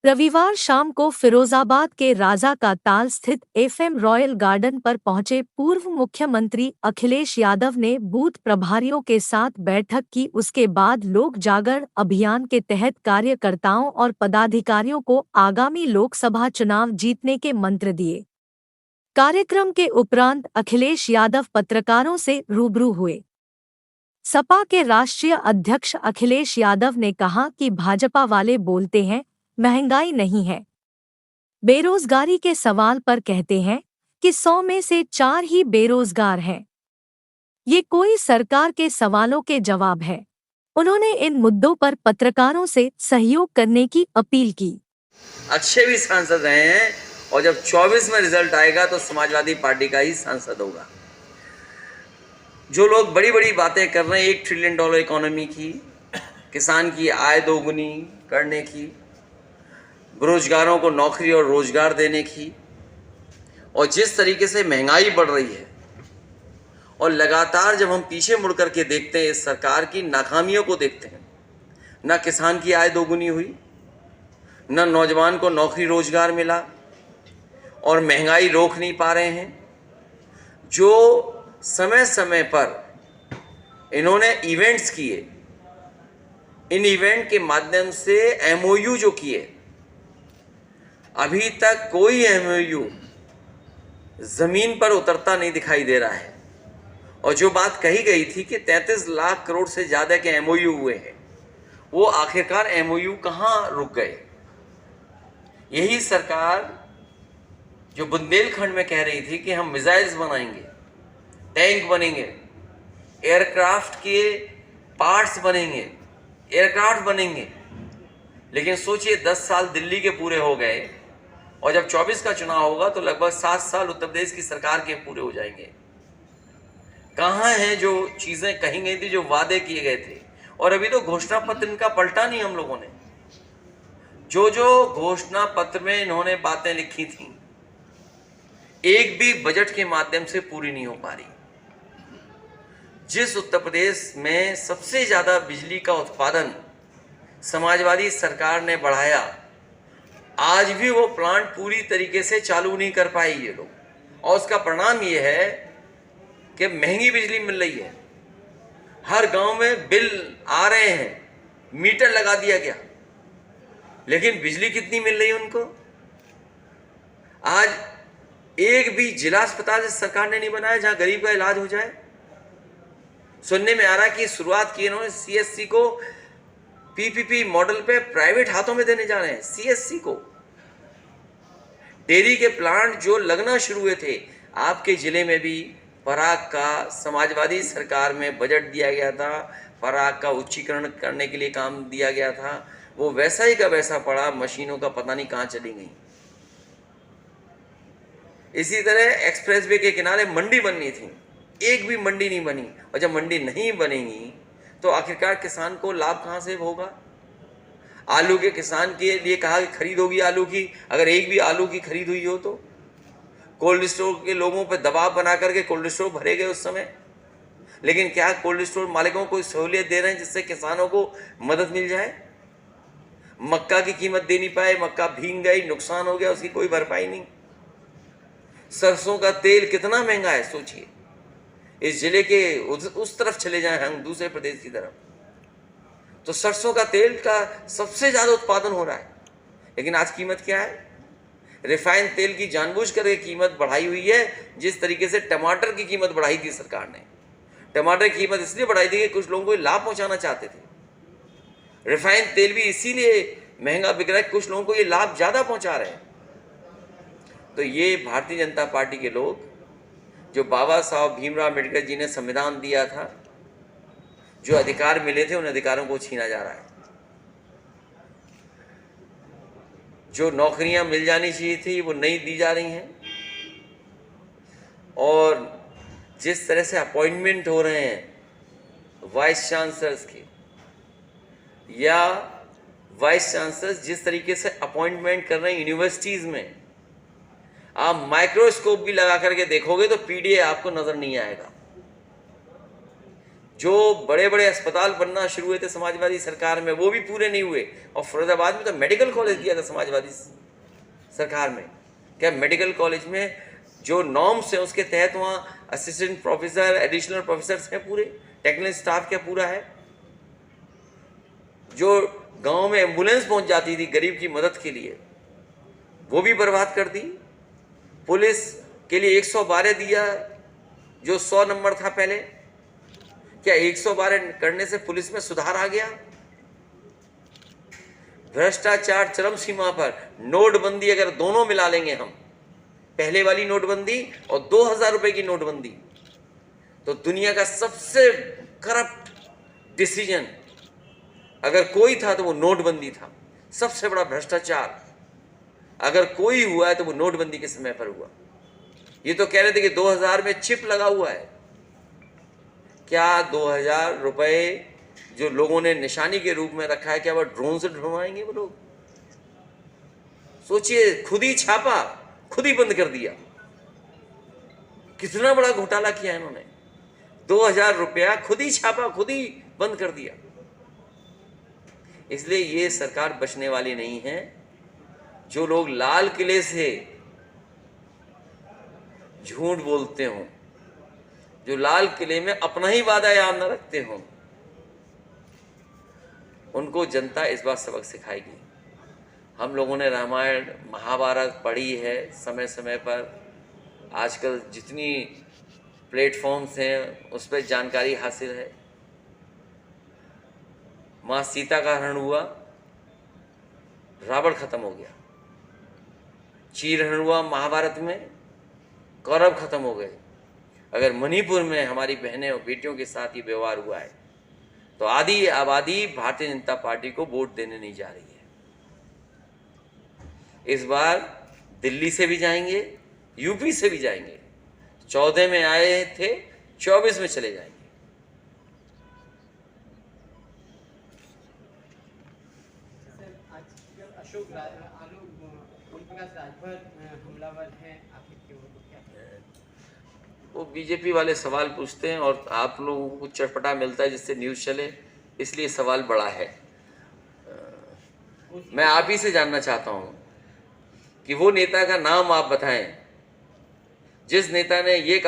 रविवार शाम को फिरोजाबाद के राजा का ताल स्थित एफएम रॉयल गार्डन पर पहुंचे पूर्व मुख्यमंत्री अखिलेश यादव ने बूथ प्रभारियों के साथ बैठक की। उसके बाद लोक जागरण अभियान के तहत कार्यकर्ताओं और पदाधिकारियों को आगामी लोकसभा चुनाव जीतने के मंत्र दिए। कार्यक्रम के उपरांत अखिलेश यादव पत्रकारों से रूबरू हुए। सपा के राष्ट्रीय अध्यक्ष अखिलेश यादव ने कहा कि भाजपा वाले बोलते हैं महंगाई नहीं है, बेरोजगारी के सवाल पर कहते हैं कि 100 में से 4 ही बेरोजगार हैं। ये कोई सरकार के सवालों के जवाब है। उन्होंने इन मुद्दों पर पत्रकारों से सहयोग करने की अपील की। अच्छे भी सांसद रहे हैं और जब 24 में रिजल्ट आएगा तो समाजवादी पार्टी का ही सांसद होगा। जो लोग बड़ी बड़ी बातें कर रहे हैं, $1 ट्रिलियन इकोनॉमी की, किसान की आय दोगुनी करने की, बेरोजगारों को नौकरी और रोजगार देने की, और जिस तरीके से महंगाई बढ़ रही है और लगातार जब हम पीछे मुड़ करके देखते हैं इस सरकार की नाकामियों को देखते हैं, ना किसान की आय दोगुनी हुई, ना नौजवान को नौकरी रोजगार मिला, और महंगाई रोक नहीं पा रहे हैं। जो समय समय पर इन्होंने इवेंट्स किए, इन इवेंट के माध्यम से एमओयू जो किए, अभी तक कोई एमओयू जमीन पर उतरता नहीं दिखाई दे रहा है। और जो बात कही गई थी कि 33 लाख करोड़ से ज़्यादा के एमओयू हुए हैं, वो आखिरकार एमओयू कहाँ रुक गए। यही सरकार जो बुंदेलखंड में कह रही थी कि हम मिसाइल्स बनाएंगे, टैंक बनेंगे, एयरक्राफ्ट के पार्ट्स बनेंगे, एयरक्राफ्ट बनेंगे, लेकिन सोचिए 10 साल दिल्ली के पूरे हो गए और जब 24 का चुनाव होगा तो लगभग 7 साल उत्तर प्रदेश की सरकार के पूरे हो जाएंगे। कहाँ हैं जो चीज़ें कही गई थी, जो वादे किए गए थे? और अभी तो घोषणा पत्र इनका पलटा नहीं। हम लोगों ने जो जो घोषणा पत्र में इन्होंने बातें लिखी थी, एक भी बजट के माध्यम से पूरी नहीं हो पा रही। जिस उत्तर प्रदेश में सबसे ज़्यादा बिजली का उत्पादन समाजवादी सरकार ने बढ़ाया, आज भी वो प्लांट पूरी तरीके से चालू नहीं कर पाए ये लोग, और उसका परिणाम ये है कि महंगी बिजली मिल रही है। हर गांव में बिल आ रहे हैं, मीटर लगा दिया गया, लेकिन बिजली कितनी मिल रही है उनको? आज एक भी जिला अस्पताल सरकार ने नहीं बनाया जहां गरीब का इलाज हो जाए। सुनने में आ रहा है कि शुरुआत की इन्होंने सीएससी को पीपीपी मॉडल पे प्राइवेट हाथों में देने जा रहे हैं। सीएससी को, डेयरी के प्लांट जो लगना शुरू हुए थे, आपके जिले में भी पराग का समाजवादी सरकार में बजट दिया गया था, पराग का उच्चीकरण करने के लिए काम दिया गया था, वो वैसा ही का वैसा पड़ा, मशीनों का पता नहीं कहाँ चली गई। इसी तरह एक्सप्रेसवे के किनारे मंडी बननी थी, एक भी मंडी नहीं बनी, और जब मंडी नहीं बनेगी तो आखिरकार किसान को लाभ कहाँ से होगा? आलू के किसान के लिए कहा कि खरीद होगी आलू की, अगर एक भी आलू की खरीद हुई हो तो कोल्ड स्टोर के लोगों पर दबाव बना करके कोल्ड स्टोर भरे गए उस समय। लेकिन क्या कोल्ड स्टोर मालिकों को सहूलियत दे रहे हैं जिससे किसानों को मदद मिल जाए? मक्का की कीमत दे नहीं पाए, मक्का भीग गई, नुकसान हो गया, उसकी कोई भरपाई नहीं। सरसों का तेल कितना महंगा है सोचिए। इस जिले के उस तरफ चले जाएं हम, दूसरे प्रदेश की तरफ, तो सरसों का तेल का सबसे ज़्यादा उत्पादन हो रहा है, लेकिन आज कीमत क्या है? रिफाइंड तेल की जानबूझ करके कीमत बढ़ाई हुई है। जिस तरीके से टमाटर की कीमत बढ़ाई थी सरकार ने, टमाटर की कीमत इसलिए बढ़ाई थी कि कुछ लोगों को लाभ पहुंचाना चाहते थे। रिफाइंड तेल भी इसीलिए महंगा बिक रहा है, कुछ लोगों को ये लाभ ज़्यादा पहुंचा रहे हैं। तो ये भारतीय जनता पार्टी के लोग, जो बाबा साहब भीमराव अम्बेडकर जी ने संविधान दिया था, जो अधिकार मिले थे, उन अधिकारों को छीना जा रहा है। जो नौकरियां मिल जानी चाहिए थी वो नहीं दी जा रही हैं, और जिस तरह से अपॉइंटमेंट हो रहे हैं वाइस चांसलर्स के, या वाइस चांसलर्स जिस तरीके से अपॉइंटमेंट कर रहे हैं यूनिवर्सिटीज़ में, आप माइक्रोस्कोप भी लगा करके देखोगे तो पीडीए आपको नज़र नहीं आएगा। जो बड़े बड़े अस्पताल बनना शुरू हुए थे समाजवादी सरकार में, वो भी पूरे नहीं हुए। और फिरोजाबाद में तो मेडिकल कॉलेज दिया था समाजवादी सरकार में। क्या मेडिकल कॉलेज में जो नॉर्म्स हैं उसके तहत वहाँ असिस्टेंट प्रोफेसर, एडिशनल प्रोफेसर्स हैं, पूरे टेक्निकल स्टाफ क्या पूरा है? जो गांव में एम्बुलेंस पहुंच जाती थी गरीब की मदद के लिए, वो भी बर्बाद कर दी। पुलिस के लिए 112 दिया, जो 100 नंबर था पहले। क्या 112 करने से पुलिस में सुधार आ गया? भ्रष्टाचार चरम सीमा पर। नोटबंदी अगर दोनों मिला लेंगे हम, पहले वाली नोटबंदी और 2000 रुपए की नोटबंदी, तो दुनिया का सबसे करप्ट डिसीजन अगर कोई था तो वो नोटबंदी था। सबसे बड़ा भ्रष्टाचार अगर कोई हुआ है तो वो नोटबंदी के समय पर हुआ। ये तो कह रहे थे कि 2000 में चिप लगा हुआ है। क्या 2000 रुपए जो लोगों ने निशानी के रूप में रखा है, क्या वो ड्रोन से ढूंढवाएंगे वो लोग? सोचिए, खुद ही छापा, खुद ही बंद कर दिया। कितना बड़ा घोटाला किया इन्होंने। 2000 रुपया खुद ही छापा, खुद ही बंद कर दिया। इसलिए ये सरकार बचने वाली नहीं है। जो लोग लाल किले से झूठ बोलते हों, जो लाल किले में अपना ही वादा याद न रखते हों, उनको जनता इस बार सबक सिखाएगी। हम लोगों ने रामायण महाभारत पढ़ी है समय समय पर। आजकल जितनी प्लेटफॉर्म्स हैं उस पर जानकारी हासिल है। माँ सीता का हरण हुआ, रावण खत्म हो गया। चीर हरण हुआ महाभारत में, कौरव खत्म हो गए। अगर मणिपुर में हमारी बहनें और बेटियों के साथ ही व्यवहार हुआ है तो आधी आबादी भारतीय जनता पार्टी को वोट देने नहीं जा रही है। इस बार दिल्ली से भी जाएंगे, यूपी से भी जाएंगे। 14 में आए थे, 24 में चले जाएंगे। अशोक ओमप्रकाश राजभर हमलावर हैं, आखिर क्यों? क्या वो बीजेपी वाले सवाल पूछते हैं और आप लोगों को चटपटा मिलता है जिससे न्यूज़ चले, इसलिए सवाल बड़ा है। मैं आप ही से जानना चाहता हूं कि वो नेता का नाम आप बताएं जिस नेता ने ये